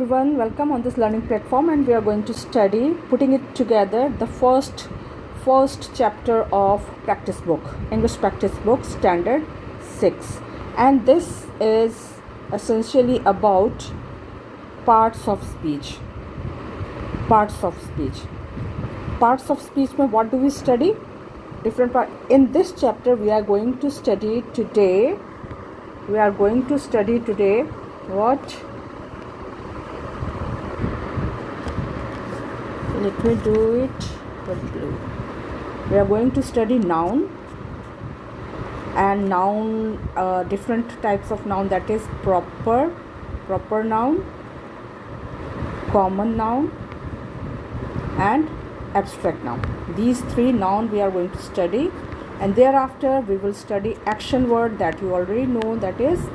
everyone, welcome on this learning platform, and we are going to study putting it together the first chapter of practice book, English practice book standard 6, and this is essentially about parts of speech. Parts of speech mein what do we study? Different part. In this chapter we are going to study today what? Let me do it with blue. We are going to study noun and noun, different types of noun, that is proper noun, common noun and abstract noun. These three noun we are going to study, and thereafter we will study action word that you already know, that is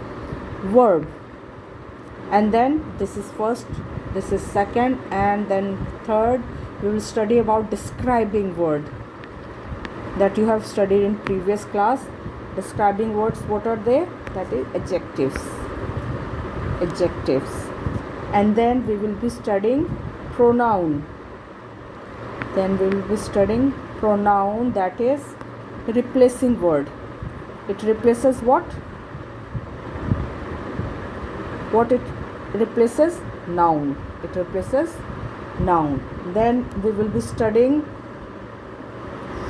verb. And then this is first, this is second, and then third we will study about describing word that you have studied in previous class. Describing words, what are they? That is adjectives. And then we will be studying pronoun. That is replacing word. It replaces what? It replaces noun. Then we will be studying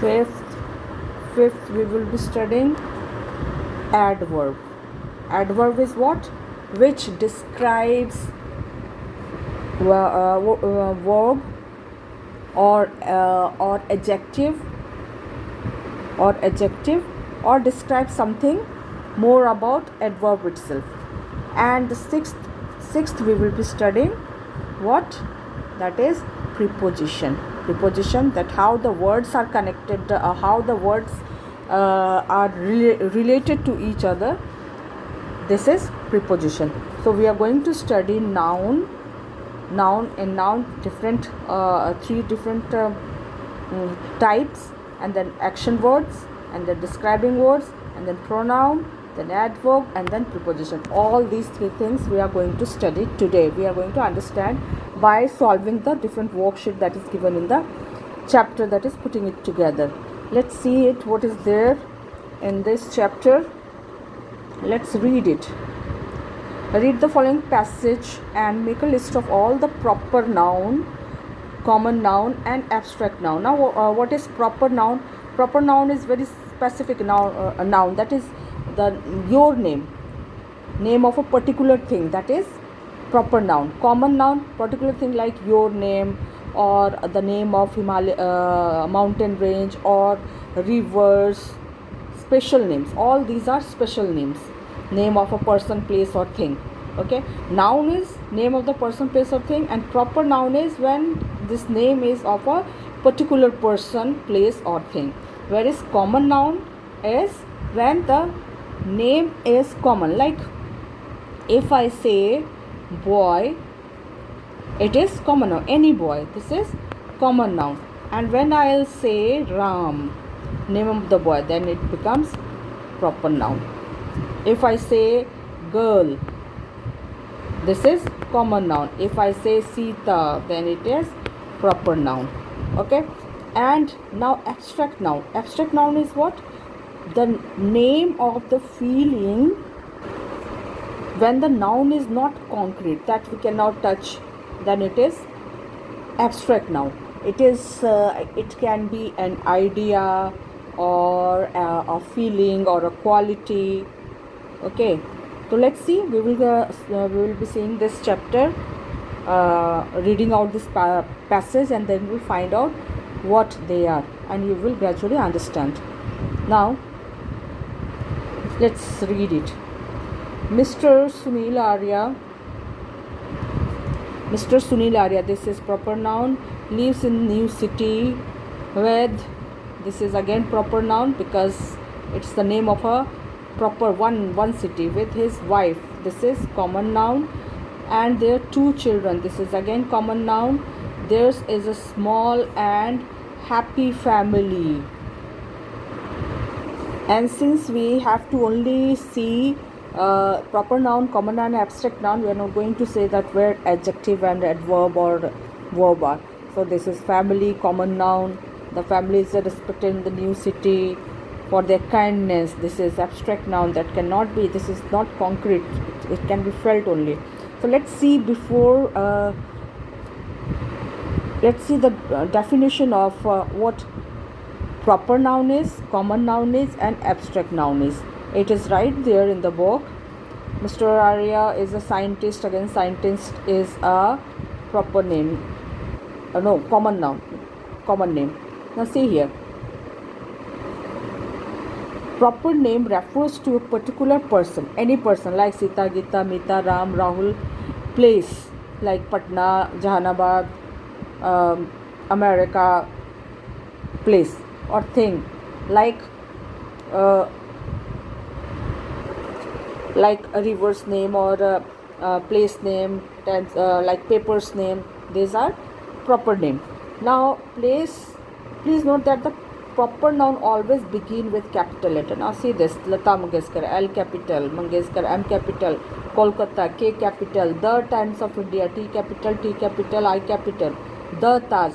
fifth we will be studying adverb. Adverb is what? Which describes verb or adjective or describes something more about adverb itself. And the sixth we will be studying what? That is preposition, that how the words are connected, how the words are related to each other. This is preposition. So we are going to study noun, different three different types, and then action words, and then describing words, and then pronoun, then adverb, and then preposition. All these three things we are going to study today. We are going to understand by solving the different worksheet that is given in the chapter, that is putting it together. Let's see it, what is there in this chapter. Let's read it. Read the following passage and make a list of all the proper noun, common noun and abstract noun. Now what is proper noun? Proper noun is very specific noun, that is your name of a particular thing, that is proper noun. Common noun, particular thing like your name or the name of Himalaya mountain range or rivers. Special names, all these are special names, name of a person, place or thing. Okay, noun is name of the person, place or thing, and proper noun is when this name is of a particular person, place or thing. Whereas common noun is when the name is common. Like if I say boy, it is common noun, any boy, this is common noun. And when I'll say Ram, name of the boy, then it becomes proper noun. If I say girl, this is common noun. If I say Sita, then it is proper noun. Okay, and now abstract noun. Abstract noun is what? The name of the feeling when the noun is not concrete, that we cannot touch, then it is abstract noun. It is it can be an idea or a feeling or a quality. Okay, so let's see, we will be seeing this chapter, reading out this passage, and then we'll find out what they are, and you will gradually understand. Now let's read it. Mr. Sunil Arya, this is proper noun, lives in new city with, this is again proper noun because it's the name of a proper one city, with his wife, this is common noun, and their 2 children, this is again common noun. Theirs is a small and happy family. And since we have to only see Proper noun, common noun, abstract noun, we are not going to say that where adjective and adverb or verb are. So this is family, common noun. The families are respected in the new city for their kindness. This is abstract noun that cannot be, this is not concrete, it can be felt only. So let's see let's see the definition of what proper noun is, common noun is, and abstract noun is. It is right there in the book. Mr. Arya is a scientist. Again, scientist is a proper name. No, common noun. Common name. Now see here. Proper name refers to a particular person, any person like Sita, Gita, Mita, Ram, Rahul. Place like Patna, Jahanabad, America. Place or thing like a river's name or a place name, like paper's name. These are proper name. Now please note that the proper noun always begin with capital letter. Now see this: Lata Mangeshkar, L capital; Mangeshkar, M capital; Kolkata, K capital; The Times of India, T capital, I capital; The Taj.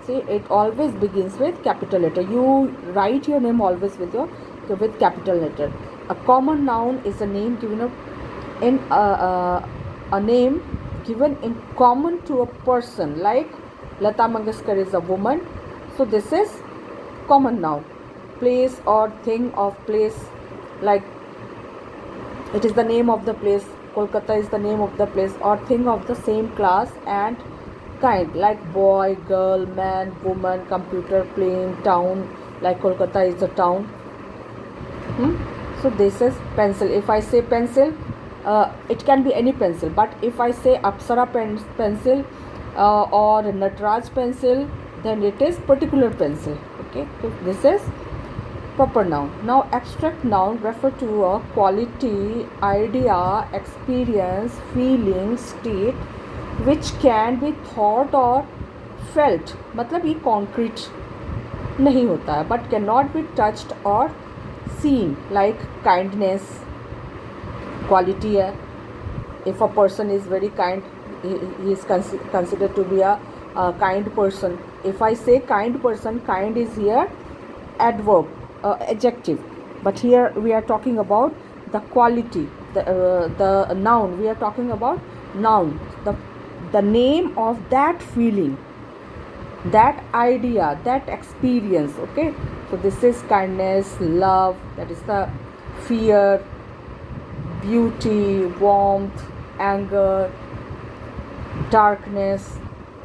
See, it always begins with capital letter. You write your name always with capital letter. A common noun is a name given in a name given in common to a person. Like Lata Mangeshkar is a woman, so this is common noun. Place or thing of place, like it is the name of the place. Kolkata is the name of the place or thing of the same class and kind, like boy, girl, man, woman, computer, plane, town, like Kolkata is a town. So this is pencil. If I say pencil, it can be any pencil, but if I say Apsara pencil or Nataraj pencil, then it is particular pencil. Okay, so this is proper noun. Now abstract noun refer to a quality, idea, experience, feeling, state which can be thought or felt. मतलब ये concrete नहीं होता है, but cannot be touched or seen, like kindness, quality है. If a person is very kind, he is considered to be a kind person. If I say kind person, kind is here adverb, adjective, but here we are talking about the quality, the noun. We are talking about noun, the name of that feeling, that idea, that experience. Okay, so this is kindness, love, that is the fear, beauty, warmth, anger, darkness,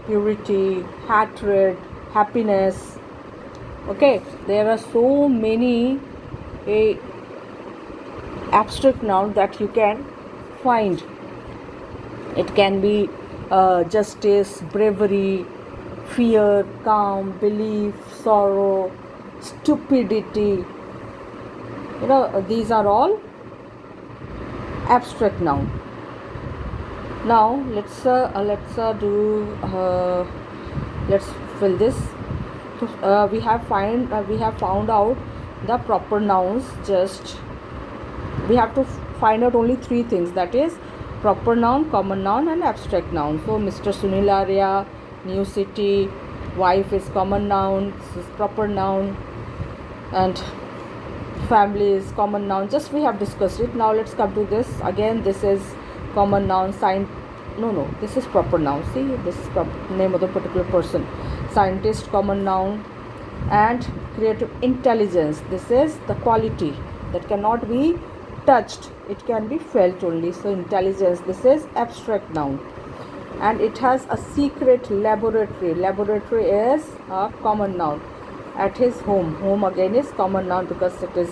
purity, hatred, happiness. Okay, there are so many abstract nouns that you can find. It can be justice, bravery, fear, calm, belief, sorrow, stupidity. These are all abstract noun. Now let's fill this. We have found out the proper nouns. Just we have to find out only three things, that is proper noun, common noun, and abstract noun. So Mr. Sunil Arya, new city, wife is common noun, this is proper noun, and family is common noun. Just we have discussed it. Now let's come to this again. This is common noun. This is proper noun. See, this is name of the particular person. Scientist, common noun. And creative intelligence, this is the quality that cannot be touched, it can be felt only. So intelligence, this is abstract noun. And it has a secret laboratory. Laboratory is a common noun. At his home again is common noun, because it is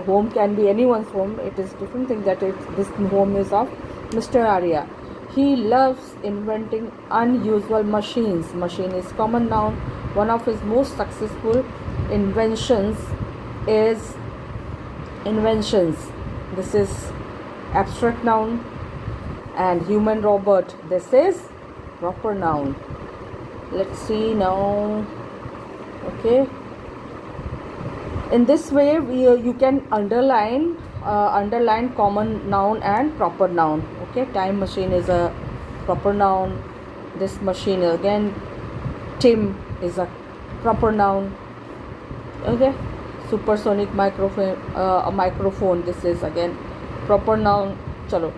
home can be anyone's home. It is different thing that this home is of Mr. Arya. He loves inventing unusual machines. Machine is common noun. One of his most successful inventions is inventions. This is abstract noun. And human robot, this is proper noun. Let's see now. Okay. In this way, you can underline underline common noun and proper noun. Okay, time machine is a proper noun. This machine again, Tim is a proper noun. Okay, supersonic microphone, a microphone, this is again proper noun. Chalo,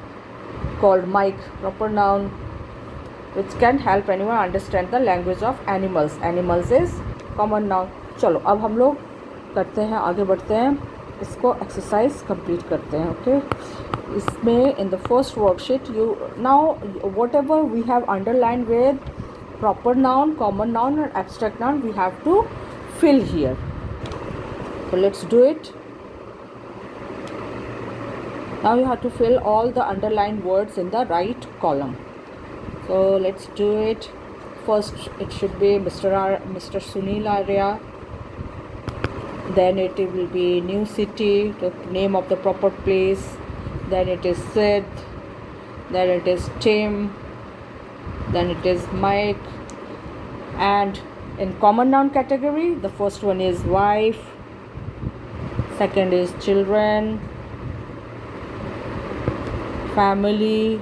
called mic, proper noun, which can help anyone understand the language of animals. Animals is common noun. चलो अब हम लोग करते हैं, आगे बढ़ते हैं, इसको एक्सरसाइज कंप्लीट करते हैं. ओके, इसमें in the first worksheet you now whatever we have underline with proper noun, common noun and abstract noun, we have to fill here. So let's do it. Now you have to fill all the underlined words in the right column. So let's do it. First it should be Mr. Sunil Arya. Then it will be new city, the name of the proper place. Then it is Sid. Then it is Tim. Then it is Mike. And in common noun category, the first one is wife, second is children, family,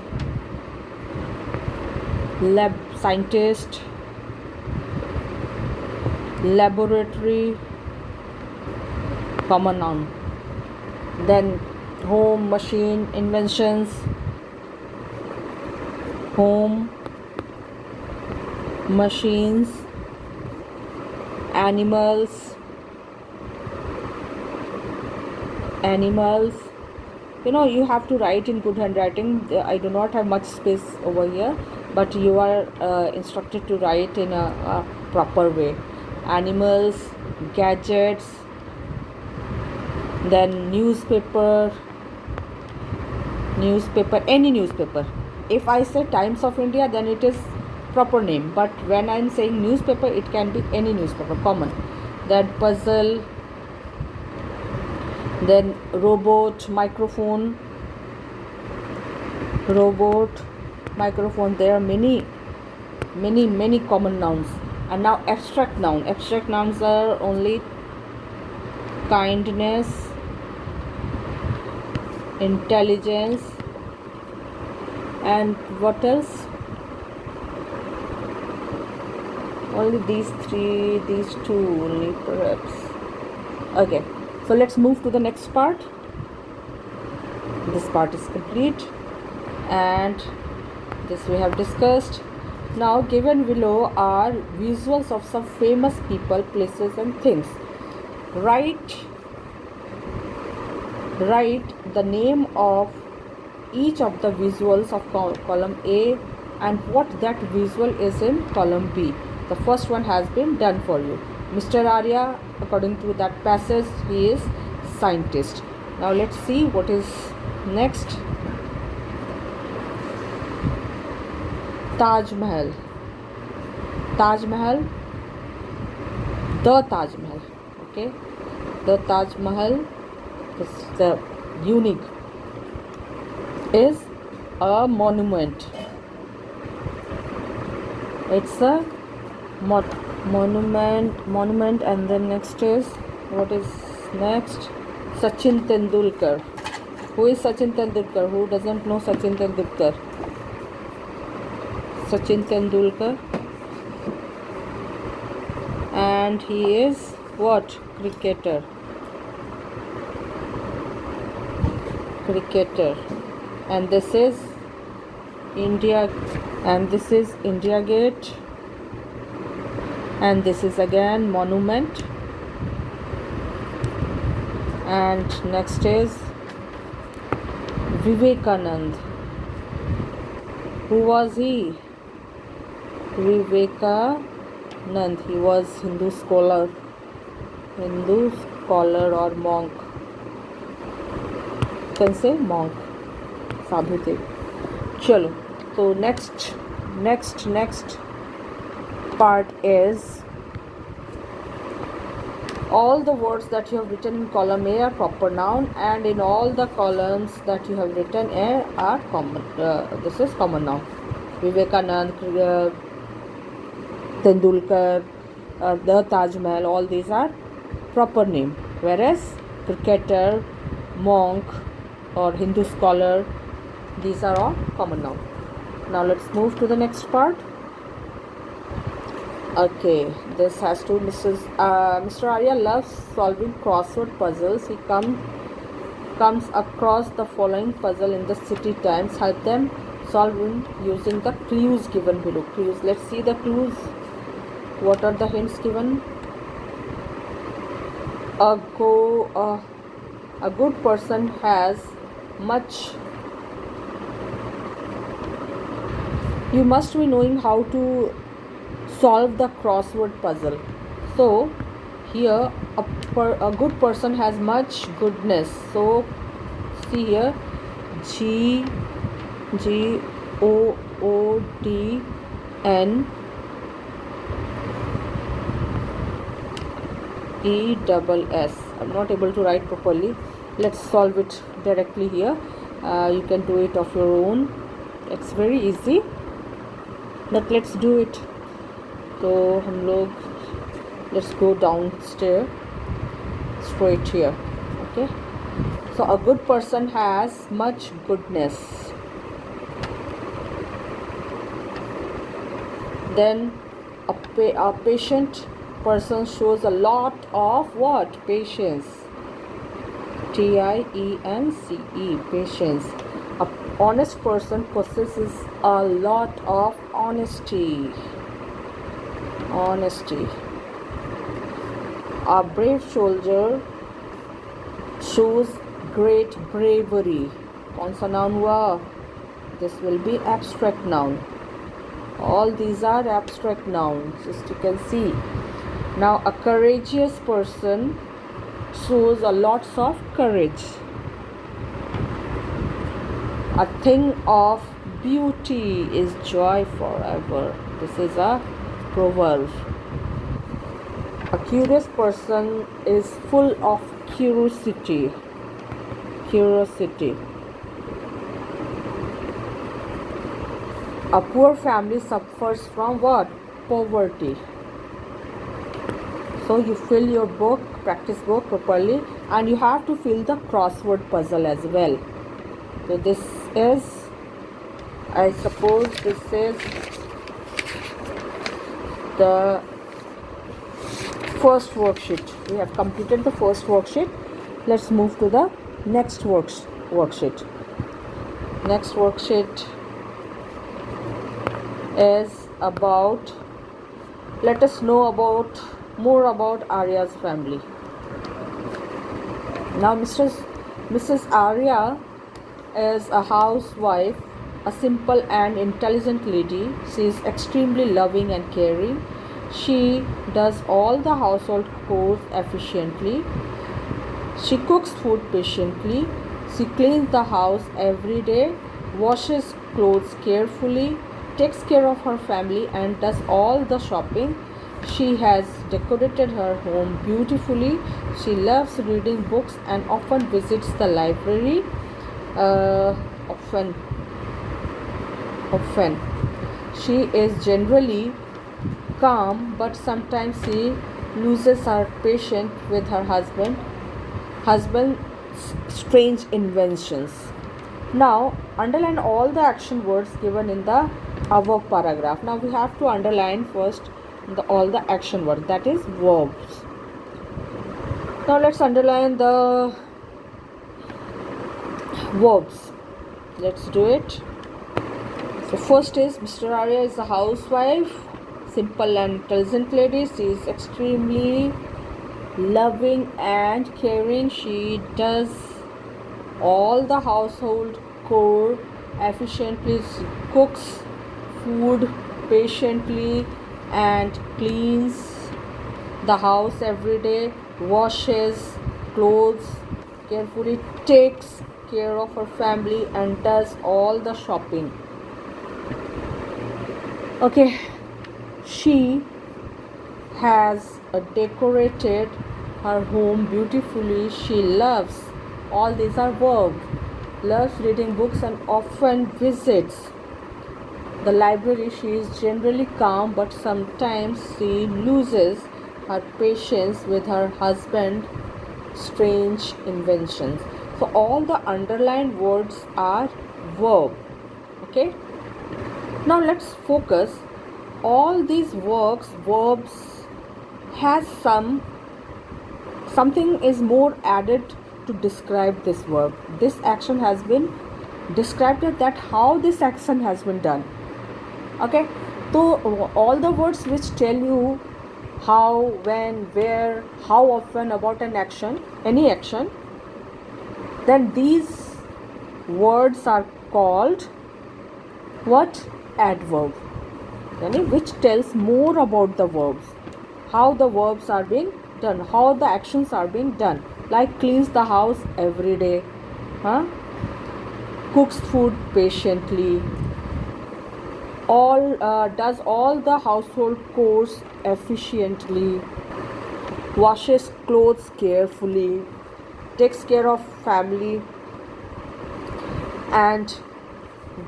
lab scientist, laboratory, common noun. Then home, machine, inventions, home, machines, animals, you have to write in good handwriting. I do not have much space over here, but you are instructed to write in a proper way. Animals, gadgets, then newspaper, any newspaper. If I say Times of India, then it is proper name, but when I am saying newspaper, it can be any newspaper, common. Then puzzle, then robot, microphone, there are many common nouns. And now abstract nouns are only kindness, intelligence, and what else? Only these two only perhaps. Okay, so let's move to the next part. This part is complete and this we have discussed. Now given below are visuals of some famous people, places and things. Write the name of each of the visuals of column A and what that visual is in column B. The first one has been done for you. Mr. Arya, according to that passage, he is scientist. Now let's see what is next. Taj Mahal. The Taj Mahal. Okay, the Taj Mahal. The unique is a monument. It's a monument. And then next is, what is next? Sachin Tendulkar. Who is Sachin Tendulkar? Who doesn't know Sachin Tendulkar? Sachin Tendulkar, and he is what? Cricketer. And this is India, and this is India Gate, and this is again monument. And next is Vivekanand. Who was he? Vivekanand. He was Hindu scholar or monk. You can say monk. Sadhu थे. चलो, तो next part is all the words that you have written in column A are proper noun, and in all the columns that you have written A are common. This is common noun. Vivekanand, Tendulkar, the Taj Mahal, all these are proper name. Whereas cricketer, monk, or Hindu scholar. These are all common nouns. Now let's move to the next part. Okay, this has to Mr. Arya loves solving crossword puzzles. He comes across the following puzzle in the City Times. Help them solving using the clues given below. Clues. Let's see the clues. What are the hints given? A good person has much. You must be knowing how to solve the crossword puzzle. So here a good person has much goodness. So see here, GOODNESS. I'm not able to write properly. Let's solve it directly here. You can do it of your own. It's very easy, but let's do it. So हम लोग let's go downstairs straight here. Okay, so a good person has much goodness. Then a patient person shows a lot of what? Patience. TIENCE, patience. A honest person possesses a lot of honesty. A brave soldier shows great bravery. कौन सा noun हुआ? This will be abstract noun. All these are abstract nouns, just you can see. Now a courageous person shows a lots of courage. A thing of beauty is joy forever. This is a proverb. A curious person is full of curiosity. A poor family suffers from what? Poverty. So you fill your book, practice book properly, and you have to fill the crossword puzzle as well. So this is, I suppose this is the first worksheet. We have completed the first worksheet. Let's move to the next worksheet. Next worksheet is about, let us know more about Arya's family. Now Mrs. Arya is a housewife, a simple and intelligent lady. She is extremely loving and caring. She does all the household chores efficiently. She cooks food patiently. She cleans the house every day, washes clothes carefully, takes care of her family, and does all the shopping. She has decorated her home beautifully. She loves reading books and often visits the library. Often. She is generally calm, but sometimes she loses her patience with her husband's strange inventions. Now underline all the action words given in the above paragraph. Now we have to underline first all the action words, that is verbs. Now let's underline the verbs. Let's do it. So first is, Mr. Arya is a housewife, simple and intelligent lady. She is extremely loving and caring. She does all the household chore efficiently. She cooks food patiently and cleans the house every day, washes clothes carefully, takes care of her family, and does all the shopping. Okay, she has decorated her home beautifully. She loves, all these are verbs, loves reading books and often visits the library. She is generally calm, but sometimes she loses her patience with her husband's strange inventions. So all the underlined words are verb. Okay. Now let's focus. All these verbs has something is more added to describe this verb. This action has been described that how this action has been done. Okay. So all the words which tell you how, when, where, how often about an action, any action, then these words are called what? Adverb. Which tells more about the verbs, how the verbs are being done, how the actions are being done, like cleans the house every day, cooks food patiently, does all the household chores efficiently, washes clothes carefully, takes care of family, and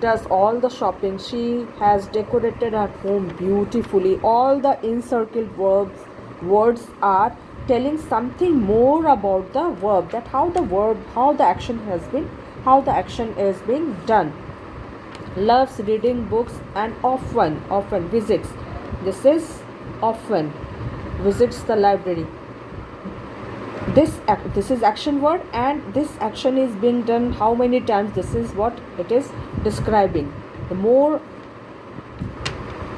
does all the shopping. She has decorated her home beautifully. All the encircled words are telling something more about the verb, that how the action is being done. Loves reading books and often visits. This is often visits the library. This is action word, and this action is being done how many times. This is what it is describing. The more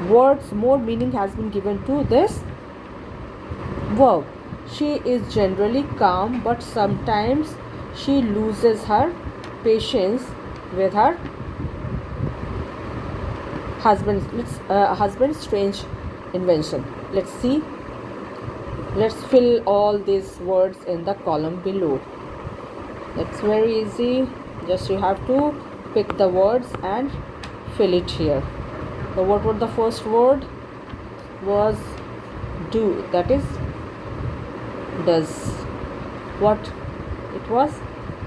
words, more meaning has been given to this verb. She is generally calm, but sometimes she loses her patience with her husband's strange invention. Let's see. Let's fill all these words in the column below. It's very easy. Just you have to pick the words and fill it here. So what was the first word? Was do. That is does. What it was?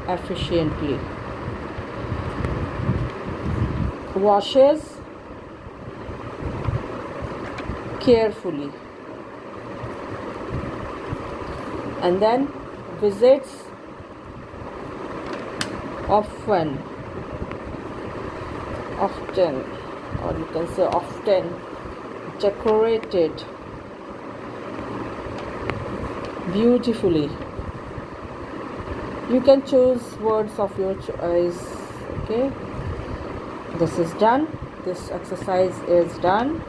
Efficiently. Washes carefully. And then visits often, or you can say often, decorated beautifully. You can choose words of your choice. Okay, this is done. This exercise is done.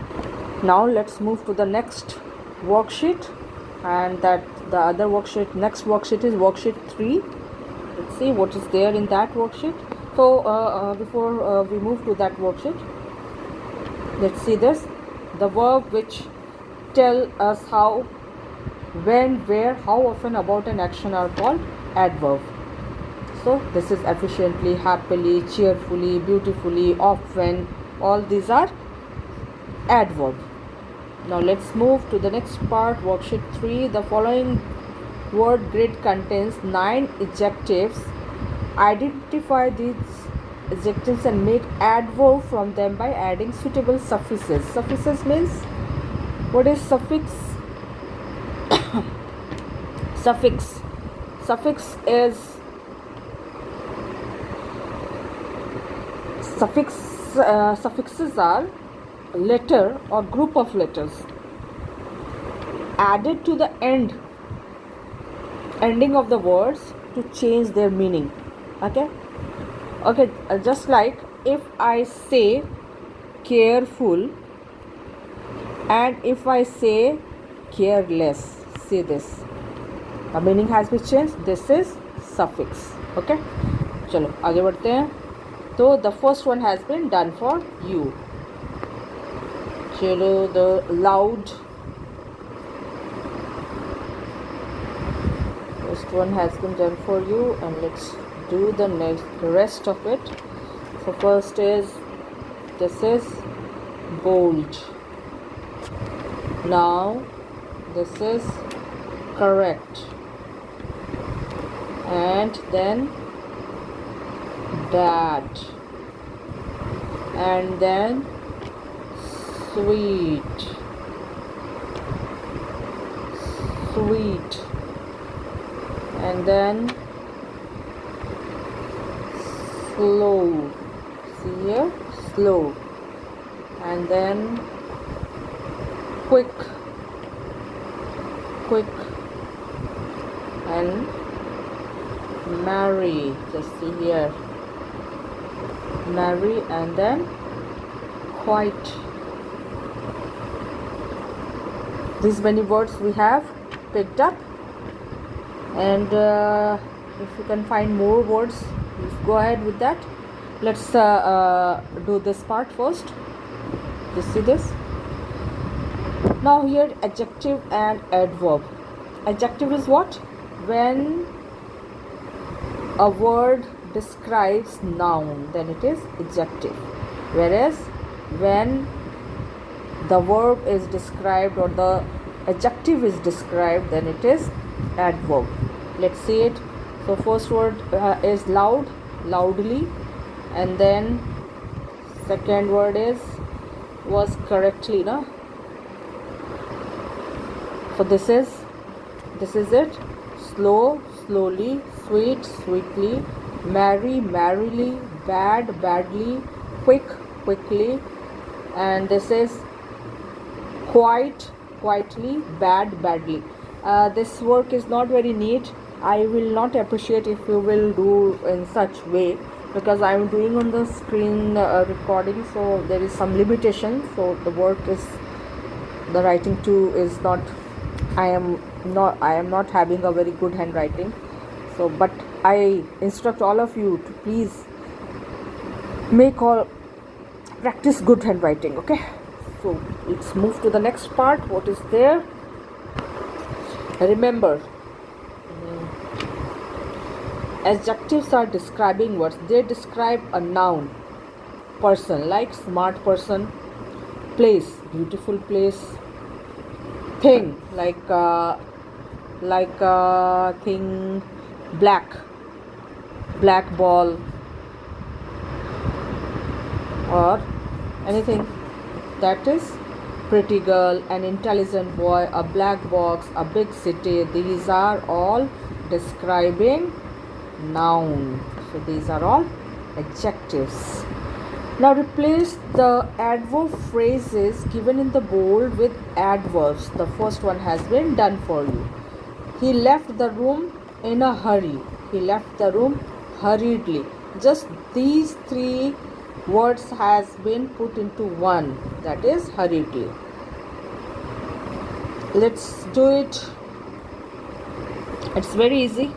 Now let's move to the next worksheet, and that the other worksheet, next worksheet is worksheet 3. Let's see what is there in that worksheet. So before we move to that worksheet, let's see this. The verb which tell us how, when, where, how often about an action are called adverb. So this is efficiently, happily, cheerfully, beautifully, often. All these are adverb. Now let's move to the next part, worksheet 3. The following word grid contains 9 adjectives. Identify these adjectives and make adverb from them by adding suitable suffixes. Suffixes means, what is suffix? Suffixes are letter or group of letters added to the ending of the words to change their meaning. Okay, just like if I say careful and if I say careless, see this, the meaning has been changed. This is suffix. Okay, चलो आगे बढ़ते हैं. So the first one has been done for you. चलो, the loud, first one has been done for you, and let's do the rest of it. So first is, this is bold. Now this is correct, and then dad, and then sweet, and then slow. See here, slow. And then quick, quick, and marry. Just see here, marry, and then quite. These many words we have picked up, and if you can find more words, please go ahead with that. Let's do this part first. You see this? Now here, adjective and adverb. Adjective is what? When a word describes noun, then it is adjective. Whereas when the verb is described or the adjective is described, then it is adverb. Let's see it. So first word is loud, loudly, and then second word was correctly, no? So this is it. Slow, slowly, sweet, sweetly, merry, merrily, bad, badly, quick, quickly, and this is quite, quietly, bad, badly. This work is not very neat. I will not appreciate if you will do in such way, because I am doing on the screen recording, so there is some limitation. So the writing too is not. I am not having a very good handwriting. So, but I instruct all of you to please practice good handwriting. Okay. So let's move to the next part. What is there? Remember, adjectives are describing words. They describe a noun, person, like smart person, place, beautiful place, thing, like thing, black ball, or anything. That is pretty girl, an intelligent boy, a black box, a big city. These are all describing noun. So these are all adjectives. Now replace the adverb phrases given in the bold with adverbs. The first one has been done for you. He left the room in a hurry. He left the room hurriedly. Just these three words has been put into one, that is hurriedly. Let's do it. It's very easy.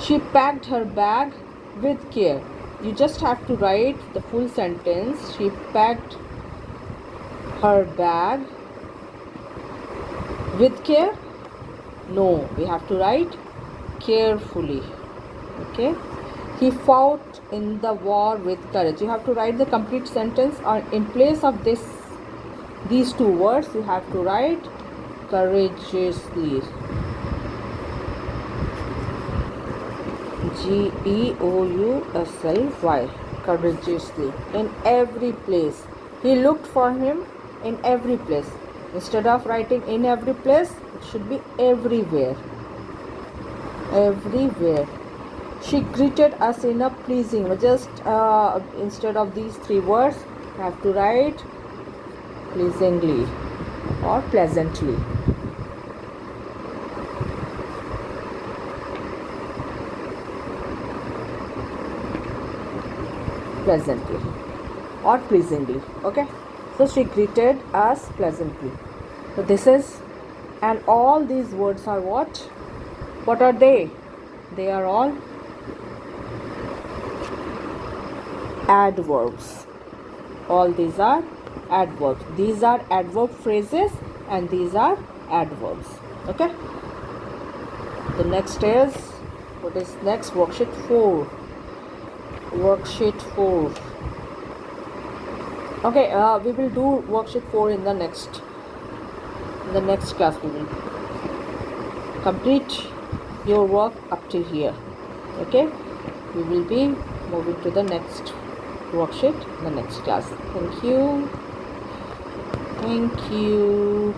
She packed her bag with care. You just have to write the full sentence. She packed her bag with care. No, we have to write carefully. Okay. He fought in the war with courage. You have to write the complete sentence, or in place of these two words you have to write courageously. Geously, courageously. In every place. He looked for him in every place. Instead of writing in every place, it should be everywhere. Everywhere. She greeted us in a pleasing way. Just instead of these three words, you have to write pleasingly or pleasantly. Pleasantly or pleasingly. Okay. So she greeted us pleasantly. So this is, and all these words are what? What are they? They are all adverbs. All these are adverbs. These are adverb phrases and these are adverbs. Okay. The next is, what is next? Worksheet 4. Worksheet 4. Okay, we will do worksheet 4 in the next class. We will complete your work up till here. Okay, we will be moving to the next worksheet in the next class. Thank you.